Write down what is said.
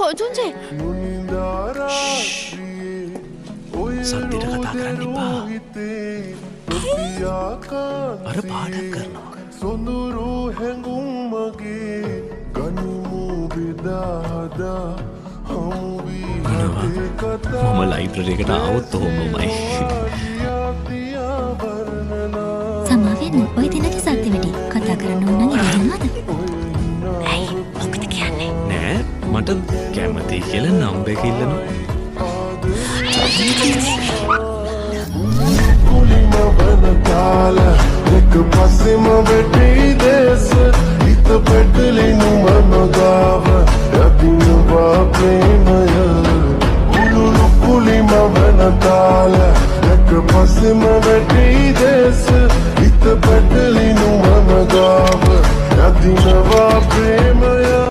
හොඳුන්ජේ සද්දෙට කතා කරන්න එපා. අර පාඩම් කරනවා. සොඳුරු හැඟුම් මගේ ගනිමු බෙදාහදා හමුවී මම ලයිබ්‍රරි එකට ආවොත් ඔහොමමයි. සමාවෙන්න ඔය දෙනගේ සද්ද වැඩි කතා කරන්න ඕන නම් එන්නවද? ඇයි මොකද කියන්නේ? නෑ මට කැමති කියලා නම්බර් එක ඉල්ලනවා. කුලිම බනතාල එක පස්සෙම වෙටී දේශ හිත පැටලෙනු මම ගාව යදිනවා ප්‍රේමය උළුළු කුලිම බනතාල එක පස්සෙම වෙටී දේශ හිත පැටලෙනු මම ගාව යදිනවා ප්‍රේමය